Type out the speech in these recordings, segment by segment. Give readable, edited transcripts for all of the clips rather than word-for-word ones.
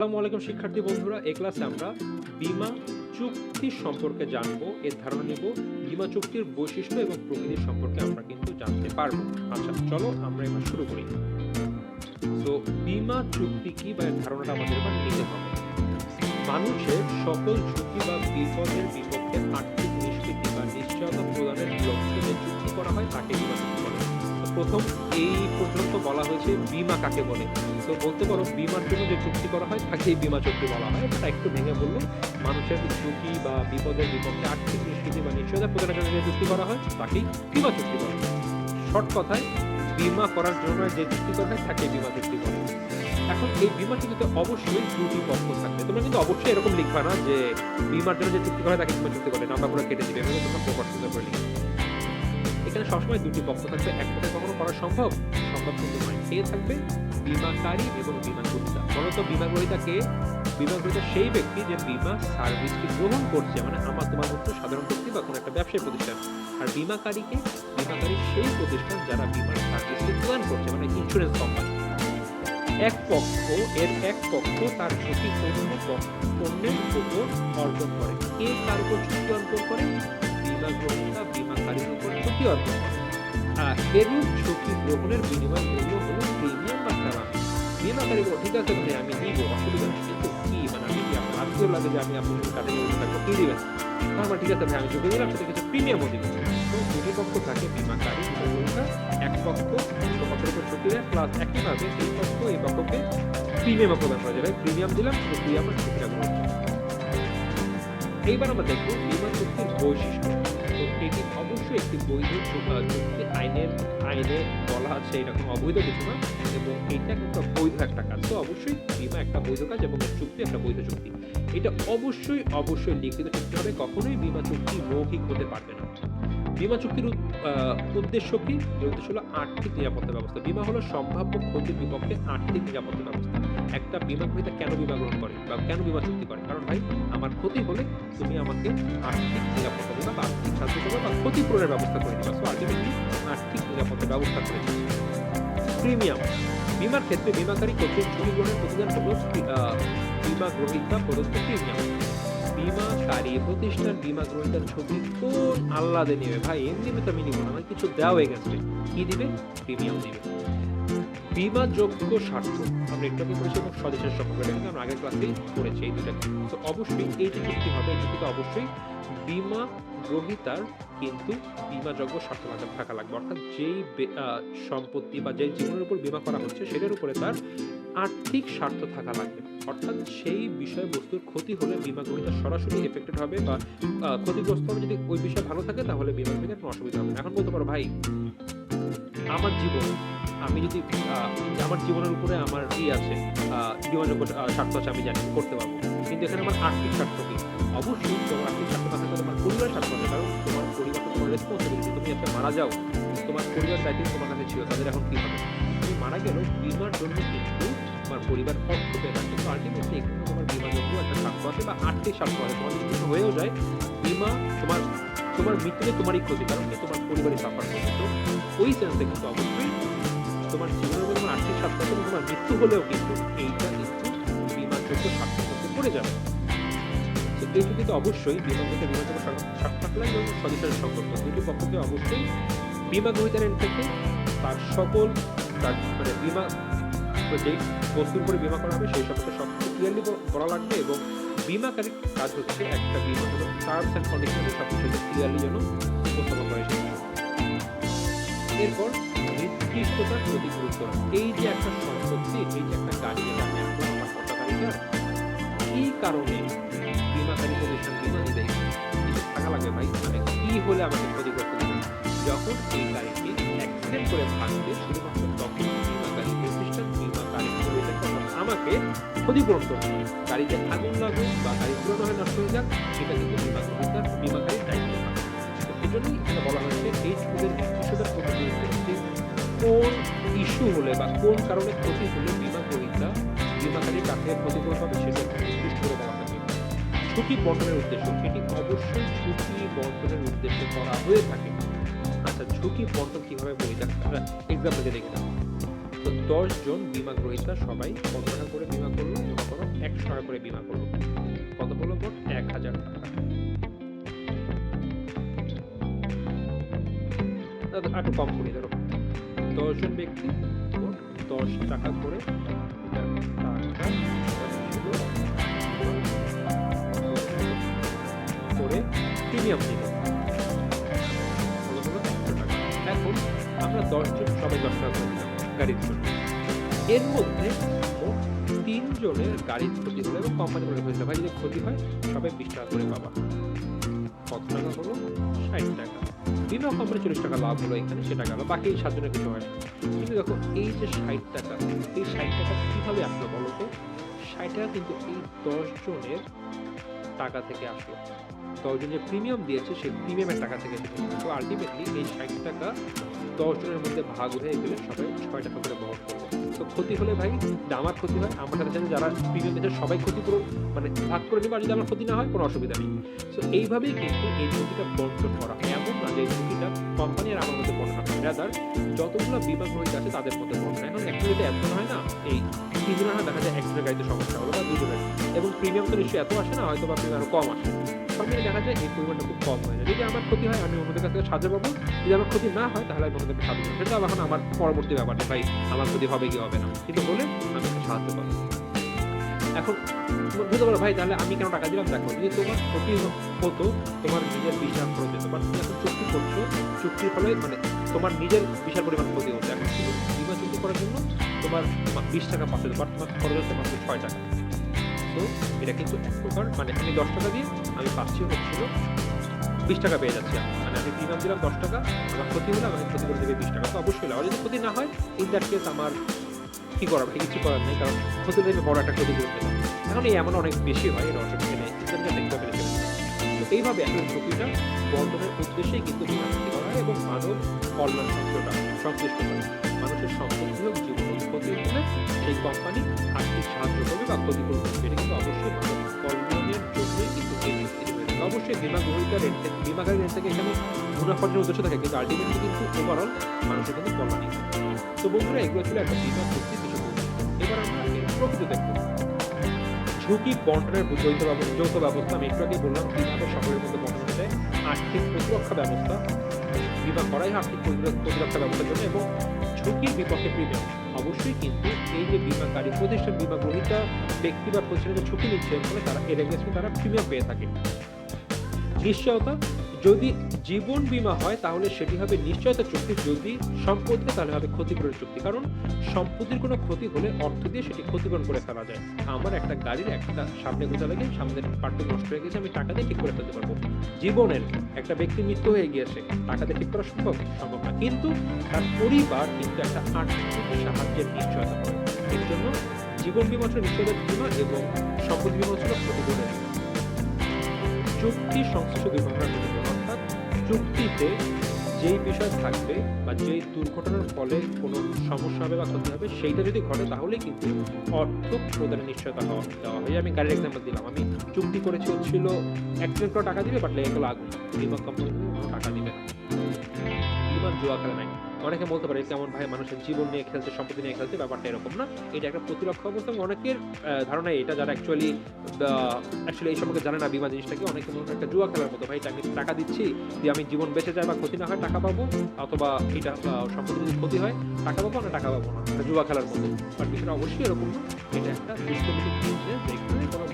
আসসালামু আলাইকুম শিক্ষার্থী বন্ধুরা, এই ক্লাসে আমরা বীমা চুক্তি সম্পর্কে জানবো, এর ধারণা নিব। বীমা চুক্তির বৈশিষ্ট্য এবং প্রকৃতি সম্পর্কে আমরা কিন্তু জানতে পারবো। আচ্ছা, চলো আমরা এবার শুরু করি। তো বীমা চুক্তি কি বা এর ধারণাটা আমাদের এবার নিতে হবে। মানুষের সকল ঝুঁকি বা বিপদের বিপক্ষে আর্থিক নিষ্কৃতি বা নিশ্চয়তা প্রদানের লক্ষ্যে যে চুক্তি করা হয় তাকে বীমা চুক্তি বলে। প্রথম এই পর্যন্ত বলা হয়েছে বীমা কাকে বলে। তো বলতে পারো বীমার জন্য যে চুক্তি করা হয় তাকেই বীমা চুক্তি বলা হয়। এটা একটু ভেঙে বললো, মানুষের ঝুঁকি বা বিপদের বিপক্ষে আর্থিক নিষ্কৃতি বা নিশ্চয়তা প্রদানের জন্য যে চুক্তি করা হয় তাকেই বীমা চুক্তি বলা হয়। শর্ট কথায়, বীমা করার জন্য যে চুক্তি করা হয় তাকে বীমা চুক্তি বলে। এখন এই বীমা চুক্তিতে অবশ্যই দুটি পক্ষ থাকবে। তোমরা কিন্তু অবশ্যই এরকম লিখবা না যে বীমার জন্য যে চুক্তি করা হয় তাকে বীমা চুক্তি বলে, নাম্বারগুলো কেটে দিবে, এভাবে তোমরা প্রকাশিত করে লিখবে। এখানে সবসময় দুটি পক্ষ থাকবে, এক পক্ষে কখনো করা সম্ভব কিন্তু নয়। কে থাকবে? বীমাকারী এবং বীমা গ্রহীতা। মূলত বীমা গ্রহীতাকে, বীমা গ্রহীতা সেই ব্যক্তি যে বীমা সার্ভিসটি গ্রহণ করছে, মানে আমার তোমার মতো সাধারণ ব্যক্তি বা কোনো একটা ব্যবসায়ী প্রতিষ্ঠান। আর বীমাকারী সেই প্রতিষ্ঠান যারা বীমার সার্ভিসটি প্রদান করছে, মানে ইন্স্যুরেন্স কোম্পানি। এক পক্ষ তার ঝুঁকি পণ্যের উপর অর্জন করে। কে কার উপর ঝুঁকি অর্জন করে? বীমা গ্রহীতা বীমাকারীর উপর ঝুঁকি অর্জন করে। এরূপ ঝুঁকি গ্রহণের বিনিময় মূল্য হলো প্রিমিয়াম বা সেবা। বীমাকারী বলে, ঠিক আছে ভাই আমি নিব, অসুবিধা নেই, কিন্তু কি মানে আমি কি আপনার আত্মীয় লাগে যে আমি আপনার যদি কাটে নিয়ে থাকবো, কি দিবেন? আমার ঠিক আছে ভাই, আমি ঝুঁকি দিলাম, সেটা কিছু প্রিমিয়ামও দিব। তো দুটি পক্ষ থাকে, বীমাকারী গ্রহীতা। এক পক্ষ অন্য পক্ষের উপর ঝুঁকি দেয়, প্লাস একইভাবে এই পক্ষকে প্রিমিয়ামও প্রদান করা যাবে। প্রিমিয়াম দিলাম, তুই আমার ঝুঁকিটা গ্রহণ করছি। এইবার আমরা দেখবো বীমা চুক্তির বৈশিষ্ট্য। তো এটি অবশ্যই একটি বৈধ চুক্তি। আইনে বলা আছে এরকম অবৈধ কিছু না, এবং এটা একটা বৈধ একটা কাজ। তো অবশ্যই বীমা একটা বৈধ কাজ এবং চুক্তি একটা বৈধ চুক্তি। এটা অবশ্যই লিখিত চুক্তি হবে, কখনোই বীমা চুক্তি মৌখিক হতে পারবে না। বীমা চুক্তির উদ্দেশ্য কি? এর উদ্দেশ্য হলো আর্থিক নিরাপত্তা ব্যবস্থা। বীমা হলো সম্ভাব্য ক্ষতির বিপক্ষে আর্থিক নিরাপত্তা ব্যবস্থা। একটা বীমা গ্রহীতা কেন বীমা গ্রহণ করে বা কেন বীমা চুক্তি করে? কারণ ভাই, আমার ক্ষতি হলে তুমি আমাকে আর্থিক নিরাপত্তা দিবা বা আর্থিক সাহায্য করবে বা ক্ষতিপূরণের ব্যবস্থা করে দিবা। সো আলটিমেটলি আর্থিক নিরাপত্তার ব্যবস্থা করে দিবে। প্রিমিয়াম, বীমার ক্ষেত্রে বীমাকারী কর্তৃক ঝুঁকি গ্রহণের প্রতিদান হলো বীমা গ্রহীতা প্রদত্ত প্রিমিয়াম। বীমাকারী প্রতিষ্ঠান বীমা গ্রহীতার ঝুঁকি কোন আল্লাদে নেবে? ভাই এমনি তো আমি নিব না, আমার কিছু দেওয়া হয়ে গেছে, কি দিবে? প্রিমিয়াম দিবে। বীমাযোগ্য স্বার্থ, আমরা একটু আগে করেছি, এবং স্বদেশের সম্পর্ক, এটা কিন্তু আমরা আগের ক্লাসেই পড়েছি এই দুটা। তো অবশ্যই এই যে চুক্তি হবে, এই চুক্তিতে অবশ্যই বীমা গ্রহীতার কিন্তু বীমাযোগ্য স্বার্থ থাকা লাগবে। অর্থাৎ যেই সম্পত্তি বা যে জীবনের উপর বীমা করা হচ্ছে সেটার উপরে তার আর্থিক স্বার্থ থাকা লাগবে। অর্থাৎ সেই বিষয়বস্তুর ক্ষতি হলে বীমা গ্রহীতা সরাসরি এফেক্টেড হবে বা ক্ষতিগ্রস্ত হবে। যদি ওই বিষয় ভালো থাকে তাহলে বীমা গ্রহীতার কোনো অসুবিধা হবে না। এখন বলতে পারো ভাই, আমার জীবন, আমি যদি আমার জীবনের উপরে আমার আছে বীমাযোগ্য স্বার্থ আছে, আমি জানি করতে পারবো, কিন্তু এখানে আমার আর্থিক স্বার্থ কি? অবশ্যই তোমার আর্থিক স্বার্থ না থাকলে তোমার পরিবারের স্বার্থ আছে, কারণ তোমার পরিবার তোমার রেসপন্সিবিলিটি। তুমি একটা মারা যাও, তোমার পরিবার দায়িত্ব তোমার কাছে ছিল, তাদের এখন কি হবে? তুমি মারা গেলেও বীমার জন্য কিন্তু তোমার পরিবার অর্থ পেয়ে থাকে। কিন্তু আলটিমেটলি এখানে তোমার বীমাযোগ্য একটা স্বার্থ আছে বা আর্থিক স্বার্থ আছে। তোমার যদি কিছু হয়েও যায়, বীমা তোমার মৃত্যুতে তোমারই ক্ষতি, কারণ কি তোমার পরিবারই সাফার করছে। তো ওই সেন্সে কিন্তু অবশ্যই তোমার জীবনের উপর তোমার আর্থিক স্বার্থ আছে, এবং তোমার মৃত্যু হলেও কিন্তু এইটা কিন্তু বীমাযোগ্য স্বার্থ মধ্যে পড়ে যাবে। তো এই চুক্তিতে অবশ্যই বীমাযোগ্য স্বার্থ থাকলে এবং স্বদেশের সম্পর্ক, দুটি পক্ষকে অবশ্যই বীমা গ্রহীতার এন্ড থেকে তার সকল মানে বীমা যে বস্তুর উপরে বীমা করা হবে সেই সম্পর্কে সব ক্লিয়ারলি বলা লাগবে। এবং বীমাকারীর কাজ হচ্ছে একটা বীমা টার্মস অ্যান্ড কন্ডিশনে সবকিছু ক্লিয়ারলি যেন উপস্থাপন করে। এরপর নির্দিষ্টতার ক্ষতিগ্রস্ত, এই যে একটা সম্পত্তি, এই যে একটা গাড়ি, যেটা আমি আমার পতাকারিকার, কি কারণে বীমাকারী প্রতিষ্ঠান বীমা দিবে? কিছু থাকা লাগবে ভাই, মানে কি হলে আমাকে ক্ষতিগ্রস্ত দেবে? যখন এই গাড়িটি অ্যাক্সিডেন্ট করে ভাঙবে, শুধুমাত্র তখন বীমাকারী প্রতিষ্ঠান বীমাকারী আমাকে ক্ষতিপূরণ করবে। গাড়িতে আগুন লাগুক বা গাড়ি পুরনো হয়ে নষ্ট হয়ে যাক, সেটা কিন্তু বীমাকারীর দায়িত্ব না। এজন্যই এখানে বলা হয়েছে এই চুক্তির নির্দিষ্টতার ক্ষতিগ্রস্ত, কোন ইস্যু হলে বা কোন কারণে ক্ষতি হলে বীমা গ্রহীতা বীমাকারীর কাছে ক্ষতিপূরণ পাবে সেটা নির্দিষ্ট করে বলা থাকে। ঝুঁকি বন্টনের উদ্দেশ্য, এটি অবশ্যই ঝুঁকি বন্টনের উদ্দেশ্যে করা হয়ে থাকে। আচ্ছা, ঝুঁকি বন্টন কিভাবে বলি, এক্সাম্পল দেখলাম। তো 10 জন বীমা গ্রহীতা সবাই কত টাকা করে বীমা করলো? মনে করো 100 টাকা করে বীমা করলো। কত হলো মোট? 1000 টাকা। একটু কম করি, ধরো 10 জন ব্যক্তি মোট 10 টাকা করে করে প্রিমিয়াম দিল। এখন আমরা 10 জন সবাই 10 টাকা করে দিলাম গাড়ির জন্য। এর মধ্যে মোট 3 জনের গাড়ির ক্ষতি হলো এবং কোম্পানি করে হয়েছে ভাই যদি ক্ষতি হয় সবাই 20 টাকা করে পাবা। কত টাকা হলো? 60 টাকা। বীমা কোম্পানি 40 টাকা লাভ হলো এখানে, সেটা গেল, বাকি 7 জনের কিছু হয় না। কিন্তু দেখো এই যে 60 টাকা, এই 60 টাকা কিভাবে আসলো বলো তো? 60 টাকা কিন্তু এই 10 জনের টাকা থেকে আসলো। 10 জন যে প্রিমিয়াম দিয়েছে সেই প্রিমিয়ামের টাকা থেকে এসেছে। তো আলটিমেটলি এই 60 টাকা 10 জনের মধ্যে ভাগ হয়ে গেলে সবাই 6 টাকা করে বহন করবে। তো ক্ষতি হলে ভাই আমার ক্ষতি হয়, আমার সাথে সাথে যারা প্রিমিয়াম দিয়েছে সবাই ক্ষতি পুরো মানে ভাগ করে নেবে, আর যদি আমার ক্ষতি না হয় কোনো অসুবিধা নেই। তো এইভাবেই কিন্তু এই ঝুঁকিটা বন্টন করা হয়। এমন না যে এই ঝুঁকিটা কোম্পানি আর আমার মধ্যে বন্টন হয়, রাদার যতগুলো বীমা গ্রহীতা আছে তাদের মধ্যে বন্টন। এখন অ্যাকচুয়ালি এত হয় না, এই 3 জনের হয় দেখা যায় একজনের গাড়িতে সমস্যা হলো বা 2 জনের, এবং প্রিমিয়াম তো নিশ্চয়ই এত আসে না, হয়তো বা প্রিমিয়াম আরো কম আসে। সব মিলে দেখা যায় এই পরিমাণটা খুব কম হয়ে যায়। যদি আমার ক্ষতি হয় আমি অন্যদের কাছ থেকে সাহায্য পাবো, যদি আমার ক্ষতি না হয় তাহলে আমি অন্যদেরকে সাহায্য পাবো। সেটা এখন আমার পরবর্তী ব্যাপার যে ভাই আমার ক্ষতি হবে কি হবে না, কিন্তু হলে আমি একটা সাহায্য পাবো। এখন বুঝতে পারো ভাই তাহলে আমি কেন টাকা দিলাম? দেখো যদি তোমার ক্ষতি হতো তোমার নিজের বিশাল খরচ হতো, বাট তুমি এখন চুক্তি করছো, চুক্তির ফলে মানে তোমার নিজের বিশাল পরিমাণ ক্ষতি হচ্ছে। এখন শুধু বীমা চুক্তি করার জন্য তোমার 20 টাকা পাচ্ছে, বাট তোমার খরচ হচ্ছে মাত্র 6 টাকা। তো এটা কিন্তু এক প্রকার মানে আমি 10 টাকা দিয়ে আমি পাচ্ছি হচ্ছিল 20 টাকা পেয়ে যাচ্ছি। মানে আমি প্রিমিয়াম দিলাম 10 টাকা, আমার ক্ষতি হলে আমাকে ক্ষতি করে দেবে 20 টাকা। তো অবশ্যই লাভ। যদি ক্ষতি না হয় ইন দ্যাট কেস আমার কি করার, কিছু করার নেই, কারণ ক্ষতি হলে বড় একটা ক্ষতি করতে হবে। এখন এই এমন অনেক বেশি হয়, এটা অসুবিধা নেই, দেখতে পেরেছে। তো এইভাবে একটা ঝুঁকিটা বন্টনের উদ্দেশ্যেই কিন্তু বীমা চুক্তি করা হয় এবং মানব কল্যাণ সংশ্লিষ্ট করে মানুষের সম্পত্তি হোক জীবন ক্ষতি হলে সেই কোম্পানি আর্থিক সাহায্য করবে বা ক্ষতি করবে। এটা কিন্তু অবশ্যই মানব কল্যাণের জন্যই কিন্তু এই চুক্তিটি হয়ে থাকে। অবশ্যই বীমা গ্রহীতা রেট থেকে বীমাকারী রেট থেকে এখানে মুনাফার উদ্দেশ্য থাকে, কিন্তু আলটিমেটলি কিন্তু ওভারঅল মানুষের কিন্তু কল্যাণই থাকে। তো বন্ধুরা এগুলো ছিল একটা বীমা চুক্তি কিছু বন্ধু। এবার আমরা এর প্রকৃতি দেখবো। ঝুঁকি বন্টনের যৌথ ব্যবস্থা। আমি একটু আগে বললাম কিভাবে সকলের মধ্যে বন্টন হয়ে যায়। আর্থিক প্রতিরক্ষা ব্যবস্থা, বীমা করাই আর্থিক প্রতিরক্ষা ব্যবস্থার জন্য, এবং ঝুঁকির বিপক্ষে প্রিমিয়াম। অবশ্যই কিন্তু এই যে বীমাকারী প্রতিষ্ঠান বীমা গ্রহীতা ব্যক্তি বা প্রতিষ্ঠানের ঝুঁকি নিচ্ছে ফলে তারা এর এগেইনস্টে তারা প্রিমিয়াম পেয়ে থাকে। নিশ্চয়তা, যদি জীবন বীমা হয় তাহলে সেটি হবে নিশ্চয়তা চুক্তি, যদি সম্পত্তি তাহলে হবে ক্ষতিপূরণ চুক্তি, কারণ সম্পত্তির কোনো ক্ষতি হলে অর্থ দিয়ে সেটি ক্ষতিপূরণ করে ফেলা যায়। আমার একটা গাড়ির একটা সামনে গোছা লেগে সামনের পার্টটা নষ্ট হয়ে গেছে, আমি টাকা দিয়ে ঠিক করে ফেলতে পারবো। জীবনের একটা ব্যক্তি মৃত্যু হয়ে গিয়েছে, টাকা দিয়ে ঠিক করা সম্ভব না, কিন্তু তার পরিবার কিন্তু একটা আর্থিক সাহায্যের নিশ্চয়তা করে। এর জন্য জীবন বীমা হচ্ছে নিশ্চয়তা বীমা এবং সম্পত্তি বীমা হচ্ছিল ক্ষতিপূরণের। চুক্তি সংশ্লিষ্ট দুর্ঘটনার জন্য, অর্থাৎ চুক্তিতে যেই বিষয় থাকবে বা যেই দুর্ঘটনার ফলে কোনো সমস্যা হবে বা ক্ষতি হবে সেইটা যদি ঘটে তাহলে কিন্তু অর্থ প্রদানের নিশ্চয়তা দেওয়া হয়। আমি গাড়ির এক্সাম্পল দিলাম, আমি চুক্তি করেছি হচ্ছিল অ্যাক্সিডেন্ট করে টাকা দিবে, বাট লেগে গেলো আগুন, বীমা কোম্পানি কোনো টাকা দিবে না। বীমার জোয়া খেলা নাই। অনেকে বলতে পারে কেমন ভাই মানুষের জীবন নিয়ে খেলতে, সম্পত্তি নিয়ে খেলতে, ব্যাপারটা এরকম না। এটা একটা প্রতিরক্ষা অবস্থা। অনেকের ধারণা এটা, যারা অ্যাকচুয়ালি এই সম্পর্কে জানে না বীমা জিনিসটাকে, অনেকে মনে হয় একটা জুয়া খেলার মতো। ভাই আমি টাকা দিচ্ছি দিয়ে আমি জীবন বেঁচে যায় বা ক্ষতি না হয় টাকা পাবো, অথবা এটা সম্পত্তি যদি ক্ষতি হয় টাকা পাবো না টাকা পাবো না, একটা জুয়া খেলার মতো। বাট বিষয়টা অবশ্যই এরকম না। এটা একটা সিস্টেমেটিক জিনিস, যেখানে কোনো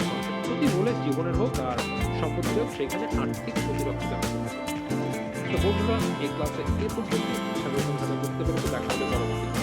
ক্ষতি হলে জীবনের হোক আর সম্পত্তি হোক সেখানে আর্থিক প্রতিরক্ষা ব্যবস্থা থাকে। তো বন্ধুরা এই ক্লাসে এ পর্যন্ত বুঝতে পেরেছি। দেখা হবে পরবর্তী।